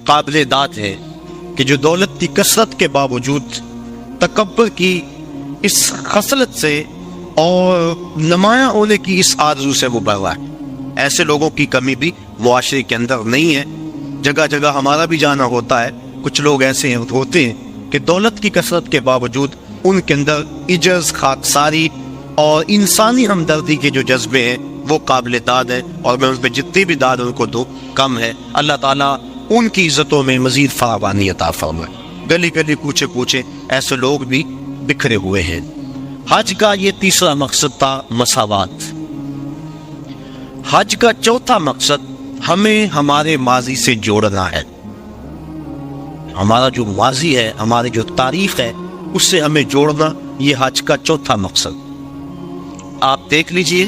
قابل داد ہے کہ جو دولت کی کثرت کے باوجود تکبر کی اس خصلت سے اور نمایاں ہونے کی اس آرزو سے وہ بڑھ رہا ہے۔ ایسے لوگوں کی کمی بھی معاشرے کے اندر نہیں ہے، جگہ جگہ ہمارا بھی جانا ہوتا ہے۔ کچھ لوگ ایسے ہوتے ہیں کہ دولت کی کثرت کے باوجود ان کے اندر عجز، خاکساری اور انسانی ہمدردی کے جو جذبے ہیں وہ قابل داد ہیں، اور میں ان پہ جتنی بھی داد ان کو دوں کم ہے۔ اللہ تعالیٰ ان کی عزتوں میں مزید فراوانی عطا فرمائے۔ گلی گلی کوچے کوچے ایسے لوگ بھی بکھرے ہوئے ہیں۔ حج کا یہ تیسرا مقصد تھا مساوات۔ حج کا چوتھا مقصد ہمیں ہمارے ماضی سے جوڑنا ہے۔ ہمارا جو ماضی ہے، ہماری جو تاریخ ہے، اس سے ہمیں جوڑنا، یہ حج کا چوتھا مقصد۔ آپ دیکھ لیجئے،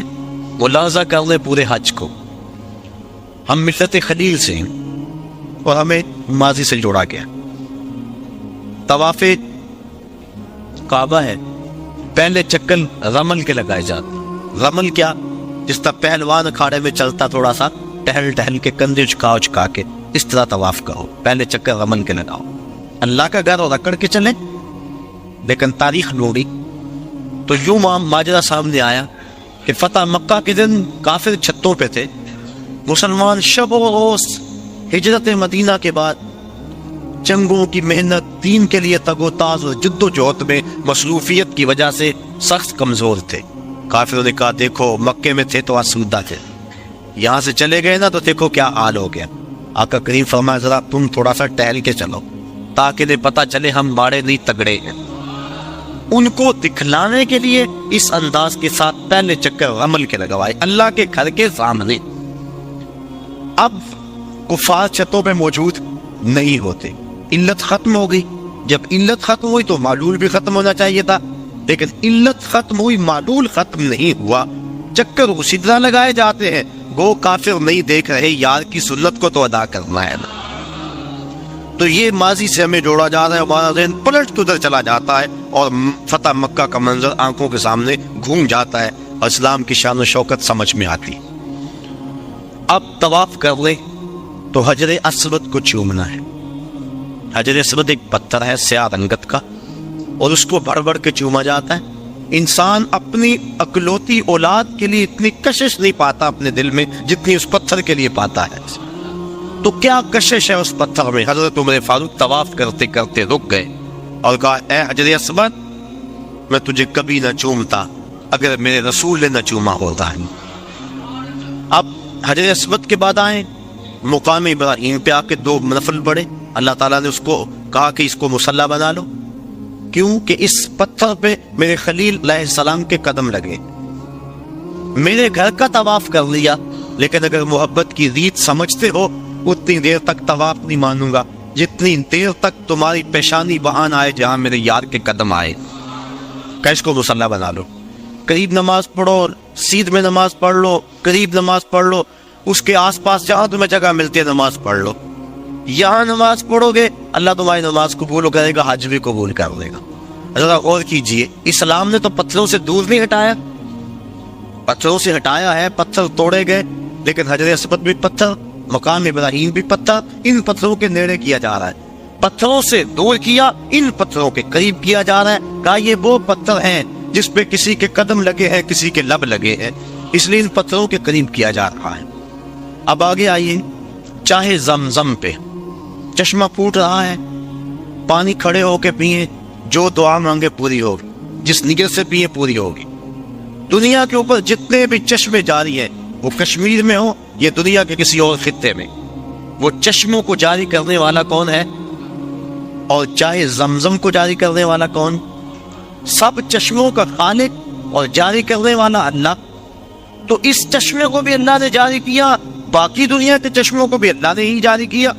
ملاحظہ کر لیں پورے حج کو۔ ہم ملت خلیل سے ہیں اور ہمیں ماضی سے جوڑا گیا۔ طواف کعبہ ہے، پہلے چکر رمل کے لگائے جاتے۔ رمل کیا؟ جس طرح پہلوان اکھاڑے میں چلتا، تھوڑا سا ٹہل ٹہل کے کندھے چکا کے، اس طرح طواف کرو، پہلے چکر رمل کے لگاؤ۔ اللہ کا گھر اور اکڑ کے چلیں، لیکن تاریخ لوڑی تو یوں ماجرا سامنے آیا کہ فتح مکہ کے دن کافر چھتوں پہ تھے، مسلمان شب و روز ہجرت مدینہ کے بعد جنگوں کی محنت، دین کے لیے تگ و تاز اور جد و جہد میں مصروفیت کی وجہ سے سخت کمزور تھے۔ کافروں نے کہا دیکھو مکے میں تھے تو آسودہ تھے، یہاں سے چلے گئے نا تو دیکھو کیا حال ہو گیا۔ آقا کریم فرمایا ذرا تم تھوڑا سا ٹہل کے چلو تاکہ انہیں پتہ چلے ہم ماڑے نہیں تگڑے ہیں۔ ان کو دکھلانے کے لیے اس انداز کے ساتھ پہلے چکر رمل کے لگوائے اللہ کے گھر کے سامنے۔ اب کفار چھتوں پہ موجود نہیں ہوتے، علت ختم ہو گئی۔ جب علت ختم ہوئی تو معلول بھی ختم ہونا چاہیے تھا، لیکن علت ختم ہوئی، معلول ختم نہیں ہوا، چکر اسی طرح لگائے جاتے ہیں۔ وہ کافر نہیں دیکھ رہے، یار کی سنت کو تو ادا کرنا ہے نا۔ تو یہ ماضی سے ہمیں جوڑا جا رہا ہے، ہمارا ذہن پلٹ کے ادھر چلا جاتا ہے اور فتح مکہ کا منظر آنکھوں کے سامنے گھوم جاتا ہے اور اسلام کی شان و شوکت سمجھ میں آتی۔ اب طواف کر لیں تو حجر اسود کو چومنا ہے۔ حجر اسود ایک پتھر ہے سیاہ رنگت کا، اور اس کو بڑھ بڑھ کے چوما جاتا ہے۔ انسان اپنی اکلوتی اولاد کے لیے اتنی کشش نہیں پاتا اپنے دل میں جتنی اس پتھر کے لیے پاتا ہے۔ تو کیا کشش ہے اس پتھر میں؟ حضرت عمر فاروق طواف کرتے کرتے رک گئے اور کہا اے حجر اسود، میں تجھے کبھی نہ چومتا اگر میرے رسول نے نہ چوما ہوتا ہے۔ اب حجر اسود کے بعد آئیں مقام ابراہیم پہ آ کے 2 نفل پڑھے۔ اللہ تعالیٰ نے اس کو کہا کہ اس کو مصلی بنا لو، کیوں کہ اس پتھر پہ میرے خلیل علیہ السلام کے قدم لگے۔ میرے گھر کا طواف کر لیا، لیکن اگر محبت کی ریت سمجھتے ہو اتنی دیر تک طواف نہیں مانوں گا جتنی دیر تک تمہاری پیشانی وہاں آئے جہاں میرے یار کے قدم آئے۔ کہ اس کو مصلی بنا لو، قریب نماز پڑھو، سیدھ میں نماز پڑھ لو، قریب نماز پڑھ لو، اس کے آس پاس جہاں تمہیں جگہ ملتی ہے نماز پڑھ لو۔ یہاں نماز پڑھو گے اللہ تمہاری نماز قبول کرے گا، حج بھی قبول کر لے گا۔ ذرا غور کیجئے، اسلام نے تو پتھروں سے دور نہیں ہٹایا، پتھروں سے ہٹایا ہے، پتھر توڑے گئے، لیکن حجر اسود بھی پتھر، مقام ابراہیم بھی پتھر، ان پتھروں کے نیڑے کیا جا رہا ہے۔ پتھروں سے دور کیا، ان پتھروں کے قریب کیا جا رہا ہے۔ کہا یہ وہ پتھر ہیں جس پہ کسی کے قدم لگے ہیں، کسی کے لب لگے ہیں، اس لیے ان پتھروں کے قریب کیا جا رہا ہے۔ اب آگے آئیے، چاہے زمزم پہ چشمہ پھوٹ رہا ہے، پانی کھڑے ہو کے پیئیں، جو دعا مانگے پوری ہوگی، جس نیت سے پیئیں پوری ہوگی۔ دنیا کے اوپر جتنے بھی چشمے جاری ہیں، وہ کشمیر میں ہو یا دنیا کے کسی اور خطے میں، وہ چشموں کو جاری کرنے والا کون ہے؟ اور چاہے زمزم کو جاری کرنے والا کون؟ سب چشموں کا خالق اور جاری کرنے والا اللہ۔ تو اس چشمے کو بھی اللہ نے جاری کیا، باقی دنیا کے چشموں کو بھی اللہ نے ہی جاری کیا،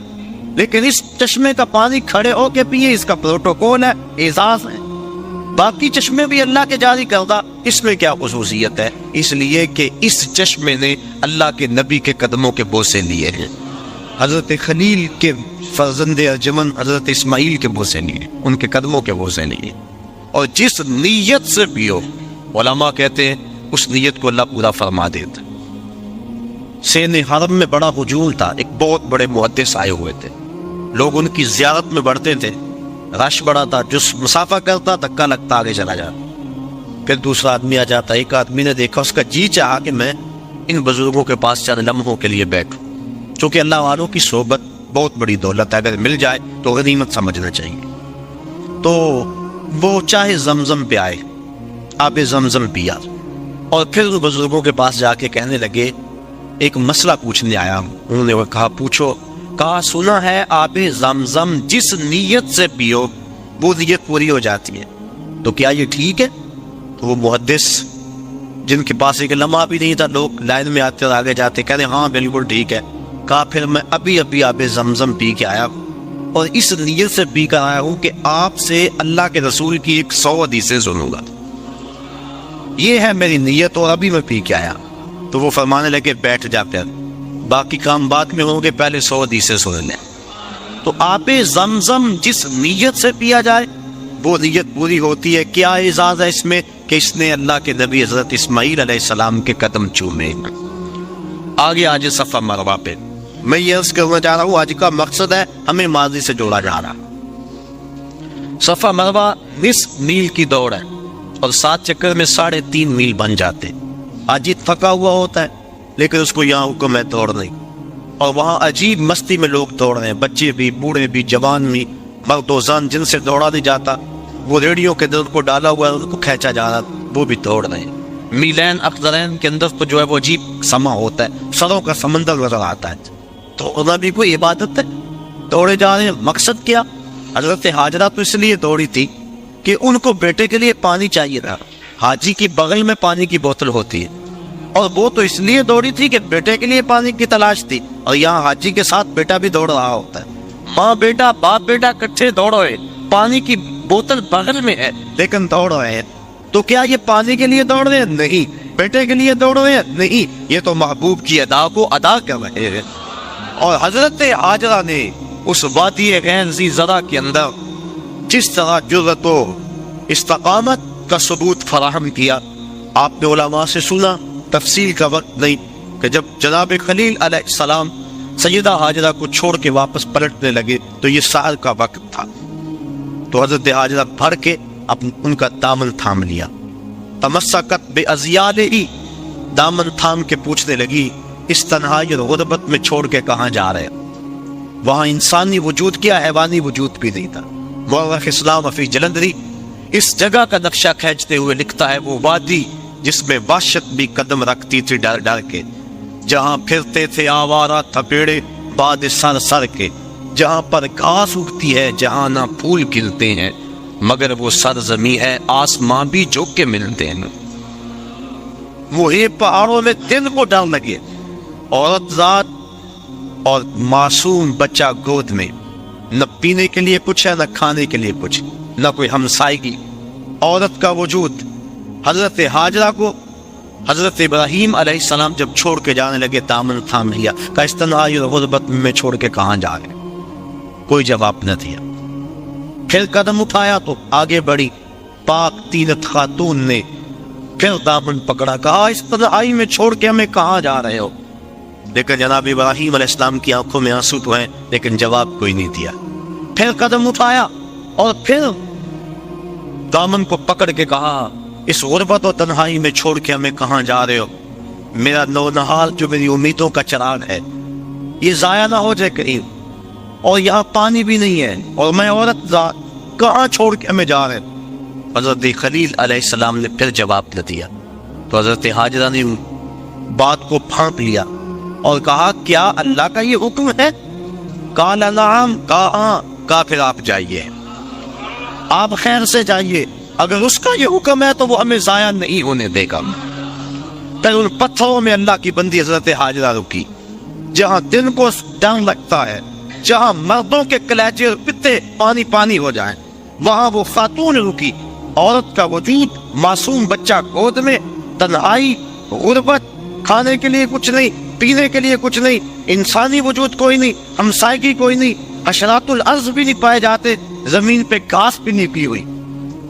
لیکن اس چشمے کا پانی کھڑے ہو کے پیئے، اس کا پروٹوکول ہے، اعزاز ہے۔ باقی چشمے بھی اللہ کے جاری کردہ، اس میں کیا خصوصیت ہے؟ اس لیے کہ اس چشمے نے اللہ کے نبی کے قدموں کے بوسے لیے ہیں، حضرت خلیل کے فرزند ارجمن حضرت اسماعیل کے بوسے لیے، ان کے قدموں کے بوسے لیے۔ اور جس نیت سے پیو، علماء کہتے ہیں اس نیت کو اللہ پورا فرما دیتا۔ سین حرم میں بڑا ہجوم تھا، ایک بہت بڑے محدث آئے ہوئے تھے، لوگ ان کی زیارت میں بڑھتے تھے، رش بڑا تھا، جس مسافہ کرتا دھکا لگتا آگے چلا جاتا۔ پھر دوسرا آدمی آ جاتا، ایک آدمی نے دیکھا، اس کا جی چاہا کہ میں ان بزرگوں کے پاس چند لمحوں کے لیے بیٹھوں، چونکہ اللہ والوں کی صحبت بہت بڑی دولت ہے، اگر مل جائے تو غنیمت سمجھنا چاہیے۔ تو وہ چاہے زمزم پہ آئے، آب زمزم پیا، اور پھر بزرگوں کے پاس جا کے کہنے لگے ایک مسئلہ پوچھنے آیا ہوں۔ انہوں نے کہا پوچھو۔ کہا سنا ہے آب زمزم جس نیت سے پیو وہ نیت پوری ہو جاتی ہے، تو کیا یہ ٹھیک ہے؟ تو وہ محدث جن کے پاس ایک لمحہ بھی نہیں تھا، لوگ لائن میں آتے اور آگے جاتے، کہتے ہاں بالکل ٹھیک ہے۔ کہا پھر میں ابھی آب زمزم پی کے آیا ہوں، اور اس نیت سے پی کر آیا ہوں کہ آپ سے اللہ کے رسول کی 100 حدیثیں سنوں گا، یہ ہے میری نیت، اور ابھی میں پی کے آیا۔ تو وہ فرمانے لگے بیٹھ جا، پھر باقی کام بعد میں ہوں گے، پہلے 100 حدیثیں سن لیں۔ تو آب زمزم جس نیت سے پیا جائے وہ نیت پوری ہوتی ہے۔ کیا اعزاز ہے اس میں کہ اس نے اللہ کے نبی حضرت اسماعیل علیہ السلام کے قدم چومے۔ آگے آج صفا مروہ پہ میں یہ عرض کرنا چاہ رہا ہوں، آج کا مقصد ہے ہمیں ماضی سے جوڑا جا رہا۔ صفا مروہ 20 میل کی دوڑ ہے، اور 7 چکر میں 3.5 میل بن جاتے۔ حاجی تھکا ہوا ہوتا ہے، لیکن اس کو یہاں حکم ہے دوڑنے، اور وہاں عجیب مستی میں لوگ دوڑ رہے ہیں، بچے بھی، بوڑھے بھی، جوان بھی، مرد و زن، جن سے دوڑا نہیں جاتا وہ ریڑھیوں کے اندر کو ڈالا ہوا ہے، ان کو کھینچا جا رہا، وہ بھی دوڑ رہے ہیں۔ میلین اقدرین کے اندر تو جو ہے وہ عجیب سما ہوتا ہے، سروں کا سمندر نظر آتا ہے۔ دوڑنا بھی کوئی عبادت ہے، دوڑے جا رہے ہیں۔ مقصد کیا؟ حضرت ہاجرہ تو اس لیے دوڑی تھی کہ ان کو بیٹے کے لیے پانی چاہیے تھا، حاجی کی بغل میں پانی کی بوتل ہوتی ہے، اور وہ تو اس لیے دوڑی تھی کہ بیٹے کے لیے پانی کی تلاش تھی، اور یہاں حاجی کے ساتھ بیٹا بھی دوڑ رہا ہوتا ہے۔ ماں بیٹا، باپ بیٹا کٹھے دوڑ رہے، پانی کی بوتل بغل میں ہے لیکن دوڑ رہے ہیں۔ تو کیا یہ پانی کے لیے دوڑ رہے ہیں؟ نہیں۔ بیٹے کے لیے دوڑ رہے ہیں؟ نہیں، یہ تو محبوب کی ادا کو ادا کر رہے ہیں۔ اور حضرت ہاجرہ نے اس وادی غیر ذی زرع کے اندر جس طرح جرأت و استقامت کا ثبوت فراہم کیا، آپ نے علماء سے سنا، تفصیل کا وقت نہیں، کہ جب جناب خلیل علیہ السلام سیدہ ہاجرہ کو چھوڑ کے واپس پلٹنے لگے تو یہ سحر کا وقت تھا، تو حضرت ہاجرہ بھر کے ان کا دامن تھام لیا، تمسکت بِأَزْيَالِهِ، دامن تھام کے پوچھنے لگی اس تنہائی اور غربت میں چھوڑ کے کہاں جا رہے؟ وہاں انسانی وجود کیا، حیوانی وجود بھی نہیں تھا۔ مورخ اسلام فی جلندری اس جگہ کا نقشہ کھینچتے ہوئے لکھتا ہے وہ وادی جس میں وحشت بھی قدم رکھتی تھی ڈر ڈر کے، جہاں پھرتے تھے آوارہ تھپیڑے باد سر سر کے، جہاں پر گھاس اگتی ہے، جہاں نہ پھول کھلتے ہیں، مگر وہ سرزمین ہے آسمان بھی جھک کے ملتے ہیں۔ وہی پہاڑوں میں دن کو ڈر لگے، عورت ذات اور معصوم بچہ گود میں، نہ پینے کے لیے کچھ ہے، نہ کھانے کے لیے کچھ، نہ کوئی ہمسائیگی، عورت کا وجود۔ حضرت ہاجرہ کو حضرت ابراہیم علیہ السلام جب چھوڑ کے جانے لگے دامن تھام لیا، کہ اس تنہائی اور غربت میں چھوڑ کے کہاں جا رہے؟ کوئی جواب نہ دیا۔ پھر قدم اٹھایا تو آگے بڑھی پاک تینت خاتون نے، پھر دامن پکڑا، کہا اس تنہائی میں چھوڑ کے ہمیں کہاں جا رہے ہو؟ لیکن جناب ابراہیم علیہ السلام کی آنکھوں میں آنسو تو ہیں، لیکن جواب کوئی نہیں دیا۔ پھر قدم اٹھایا اور پھر دامن کو پکڑ کے کہا اس غربت اور تنہائی میں چھوڑ کے ہمیں کہاں جا رہے ہو؟ میرا نونہال جو میری امیدوں کا چراغ ہے یہ ضائع نہ ہو جائے کہیں، اور یہاں پانی بھی نہیں ہے، اور میں عورت ذات کہاں چھوڑ کے ہمیں جا رہے؟ حضرت خلیل علیہ السلام نے پھر جواب نہ دیا، تو حضرت ہاجرہ نے بات کو پھانپ لیا اور کہا کیا اللہ کا یہ حکم ہے؟ قال نعم، کہا پھر آپ جائیے، آپ خیر سے جائیے، اگر اس کا یہ حکم ہے تو وہ ہمیں ضائع نہیں ہونے دے گا۔ پھر ان پتھروں میں اللہ کی بندی حضرت ہاجرہ رکی، جہاں دن کو ڈر لگتا ہے، جہاں مردوں کے کلیجے اور پتے پانی پانی ہو جائیں، وہاں وہ خاتون رکی، عورت کا وجود، معصوم بچہ گود میں، تنہائی، غربت، کھانے کے لیے کچھ نہیں، پینے کے لیے کچھ نہیں، انسانی وجود کوئی نہیں، ہمسائیگی کوئی نہیں، حشرات الارض بھی نہیں پائے جاتے، زمین پہ گھاس بھی نہیں کی ہوئی،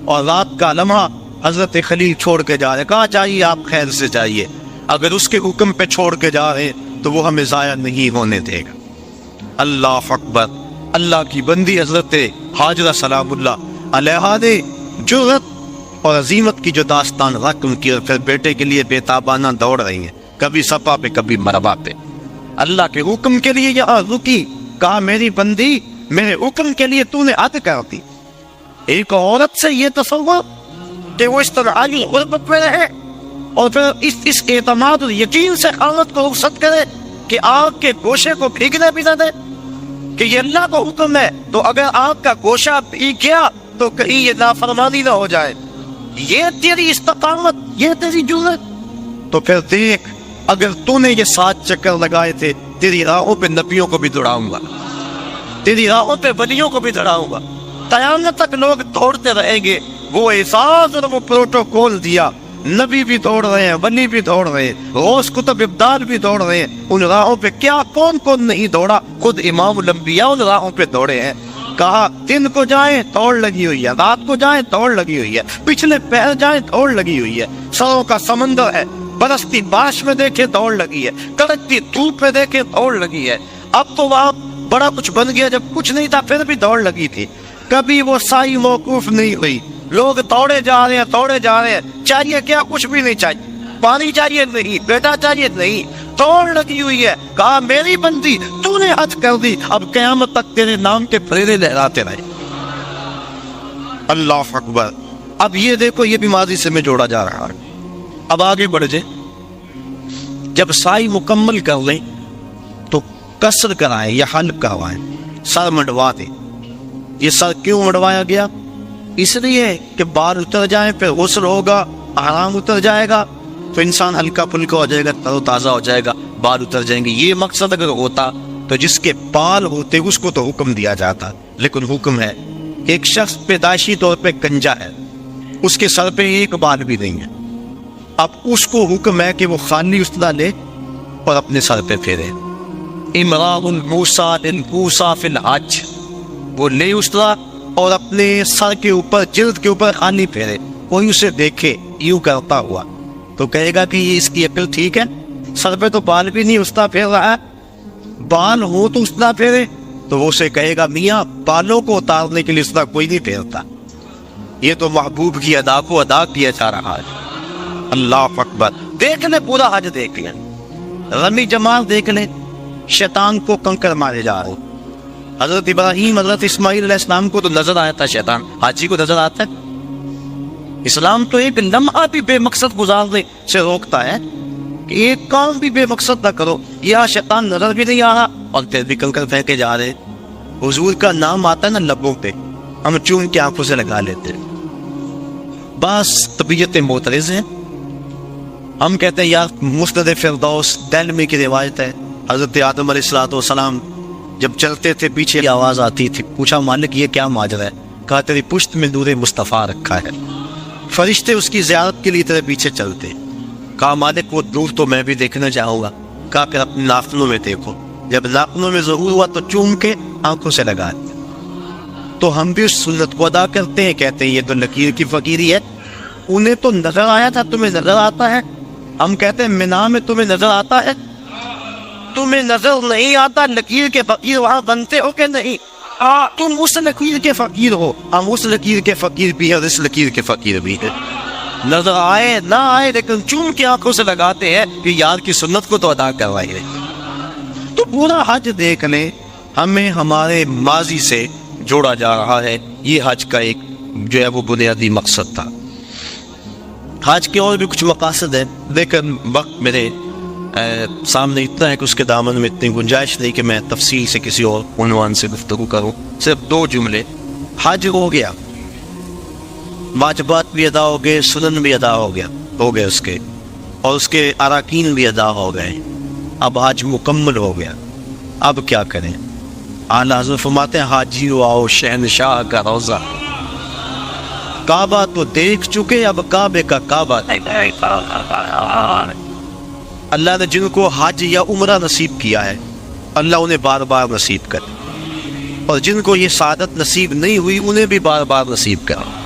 اور رات کا لمحہ حضرت خلیل چھوڑ کے جا رہے، کہا چاہیے آپ خیر سے جائیے، اگر اس کے حکم پہ چھوڑ کے جا رہے تو وہ ہمیں ضائع نہیں ہونے دے گا۔ اللہ اکبر، اللہ کی بندی حضرت حاجرہ سلام اللہ علیہا نے جرأت اور عزیمت کی جو داستان رقم کی، اور پھر بیٹے کے لیے بےتابانہ دوڑ رہی ہیں، کبھی صفا پہ کبھی مروا پہ، اللہ کے حکم کے لیے یہاں رکی، کہا میری بندی میرے حکم کے لیے تو نے حد کر دی۔ ایک عورت سے یہ تصور کہ وہ اس طرح عالی غربت میں رہے اور پھر اس اعتماد اور یقین سے عورت کو رخصت کرے کہ آگ کے گوشے کو بھیگنے بھی نہ دے، کہ یہ اللہ کا حکم ہے تو اگر آگ کا گوشہ بھیگ گیا تو کہیں یہ نافرمانی نہ ہو جائے، یہ تیری استقامت، یہ تیری جرأت۔ تو پھر دیکھ، اگر تو نے یہ 7 چکر لگائے تھے، تیری راہوں پہ نبیوں کو بھی دوڑاؤں گا، تیری راہوں پہ ولیوں کو بھی دوڑاؤں گا، قیامت تک لوگ دوڑتے رہیں گے۔ وہ اعزاز اور وہ پروٹوکول دیا، نبی بھی دوڑ رہے ہیں، ولی بھی دوڑ رہے ہیں، غوث کتب ابدال بھی دوڑ رہے ہیں، ان راہوں پہ کیا کون کون نہیں دوڑا، خود امام الانبیاء ان راہوں پہ دوڑے ہیں۔ کہا دن کو جائیں توڑ لگی ہوئی ہے، رات کو جائیں توڑ لگی ہوئی ہے، پچھلے پہر جائیں توڑ لگی ہوئی ہے، سروں کا سمندر ہے، برستی بارش میں دیکھے دوڑ لگی ہے، کڑکتی دھوپ میں دیکھے دوڑ لگی ہے۔ اب تو وہاں بڑا کچھ بن گیا، جب کچھ نہیں تھا پھر بھی دوڑ لگی تھی، کبھی وہ سائی موقوف نہیں ہوئی، لوگ دوڑے جا رہے ہیں، دوڑے جا رہے ہیں۔ چاہیے کیا؟ کچھ بھی نہیں چاہیے، پانی چاہیے نہیں، بیٹا چاہیے نہیں، دوڑ لگی ہوئی ہے۔ کہا میری بندی تو نے حد کر دی، اب قیامت تک تیرے نام کے پھیرے لہراتے رہے۔ اللہ اکبر۔ اب یہ دیکھو، یہ بھی ماضی سے میں جوڑا جا رہا ہے۔ اب آگے بڑھ جائے، جب سائی مکمل کر لیں تو کسر کرائیں یا حلق کروائیں، سر منڈوا دیں۔ یہ سر کیوں منڈوایا گیا؟ اس لیے کہ بال اتر جائیں، پھر غسل ہوگا، آرام اتر جائے گا تو انسان ہلکا پھلکا ہو جائے گا، تر و تازہ ہو جائے گا، بال اتر جائیں گے۔ یہ مقصد اگر ہوتا تو جس کے بال ہوتے اس کو تو حکم دیا جاتا، لیکن حکم ہے ایک شخص پیدائشی طور پہ گنجا ہے، اس کے سر پہ ایک بال بھی نہیں ہے، اب اس کو حکم ہے کہ وہ خالی استدا لے اور اپنے سر پہ پھیرے۔ امراء موسیٰ للموسیٰ فی الحج، وہ لے استدا اور اپنے سر کے اوپر، جلد کے اوپر خالی پھیرے۔ کوئی اسے دیکھے یوں کرتا ہوا تو کہے گا کہ یہ اس کی عقل ٹھیک ہے، سر پہ تو بال بھی نہیں، استدا پھیر رہا ہے، بال ہو تو استدا پھیرے۔ تو وہ اسے کہے گا میاں بالوں کو اتارنے کے لیے استدا کوئی نہیں پھیرتا، یہ تو محبوب کی ادا کو ادا کیا جا رہا ہے۔ اللہ اکبر۔ دیکھ لیں پورا حج، دیکھ لیں رمی جمال، دیکھ لیں شیطان کو کنکر مارے جا رہے۔ حضرت ابراہیم، حضرت اسماعیل علیہ السلام کو تو نظر آیا تھا شیطان، حاجی کو نظر آتا ہے؟ اسلام تو ایک لمحہ بھی بے مقصد گزارنے سے روکتا ہے کہ ایک کام بھی بے مقصد نہ کرو۔ یہ شیطان نظر بھی نہیں آ رہا اور پھر بھی کنکر پھینکے جا رہے۔ حضور کا نام آتا ہے نا لبوں پہ، ہم چوم کے آنکھوں سے لگا لیتے۔ بس طبیعتیں معترض ہیں، ہم کہتے ہیں یار مسند فردوس دہلوی کی روایت ہے، حضرت آدم علیہ السلام جب چلتے تھے پیچھے آواز آتی تھی، پوچھا مالک یہ کیا ماجرا ہے؟ کہا تیری پشت میں نور مصطفیٰ رکھا ہے، فرشتے اس کی زیارت کے لیے تیرے پیچھے چلتے۔ کہا مالک وہ نور تو میں بھی دیکھنا چاہوں گا۔ کہا پھر اپنے ناخنوں میں دیکھو، جب ناخنوں میں ضرور ہوا تو چوم کے آنکھوں سے لگا دے۔ تو ہم بھی اس سنت کو ادا کرتے ہیں، کہتے ہیں یہ تو لکیر کی فقیری ہے، انہیں تو نظر آیا تھا، تمہیں نظر آتا ہے؟ ہم کہتے ہیں مینا میں تمہیں نظر آتا ہے؟ تمہیں نظر نہیں آتا، لکیر کے فقیر وہاں بنتے ہو کہ نہیں؟ تم اس لکیر کے فقیر ہو، ہم اس لکیر کے فقیر بھی ہیں اور اس لکیر کے فقیر بھی ہیں۔ نظر آئے نہ آئے لیکن چوم کے آنکھوں سے لگاتے ہیں کہ یار کی سنت کو تو ادا کروائیے۔ تو پورا حج دیکھ لیں، ہمیں ہمارے ماضی سے جوڑا جا رہا ہے۔ یہ حج کا ایک جو ہے وہ بنیادی مقصد تھا۔ حج کے اور بھی کچھ مقاصد ہیں، لیکن وقت میرے سامنے اتنا ہے کہ اس کے دامن میں اتنی گنجائش نہیں کہ میں تفصیل سے کسی اور عنوان سے گفتگو کروں۔ صرف 2 جملے۔ حج ہو گیا، واجبات بھی ادا ہو گئے، سنن بھی ادا ہو گئے اس کے، اور اس کے اراکین بھی ادا ہو گئے۔ اب حج مکمل ہو گیا، اب کیا کریں؟ اعلیٰ حضرت فرماتے ہیں حاجی آؤ شہنشاہ کا روزہ، کعبہ تو دیکھ چکے، اب کعبے کا کعبہ نہیں۔ اللہ نے جن کو حج یا عمرہ نصیب کیا ہے اللہ انہیں بار بار نصیب کرے، اور جن کو یہ سعادت نصیب نہیں ہوئی انہیں بھی بار بار نصیب کرے۔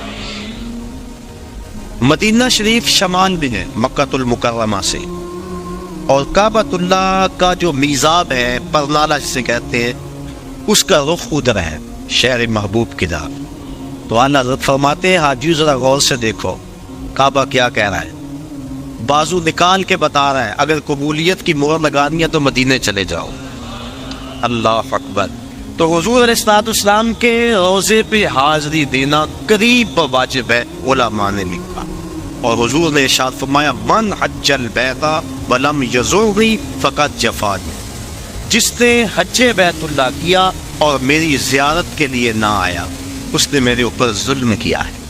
مدینہ شریف شمال بھی ہے مکہ المکرمہ سے، اور کعبۃ اللہ کا جو میزاب ہے، پرنالہ جسے کہتے ہیں، اس کا رخ ادھر ہے، شہر محبوب کی طرف۔ تو آن حضرت فرماتے ہیں حاجیو ذرا غور سے دیکھو کعبہ کیا کہہ رہا ہے، بازو نکال کے بتا رہا ہے اگر قبولیت کی مہر لگانی ہے تو مدینے چلے جاؤ۔ اللہ اکبر۔ تو حضور علیہ السلام کے روزے پہ حاضری دینا قریب واجب ہے، علماء نے لکھا۔ اور حضور نے ارشاد فرمایا من حج البیت ولم یزرنی فقد جفانی، جس نے حج بیت اللہ کیا اور میری زیارت کے لیے نہ آیا اس نے میرے اوپر ظلم کیا ہے۔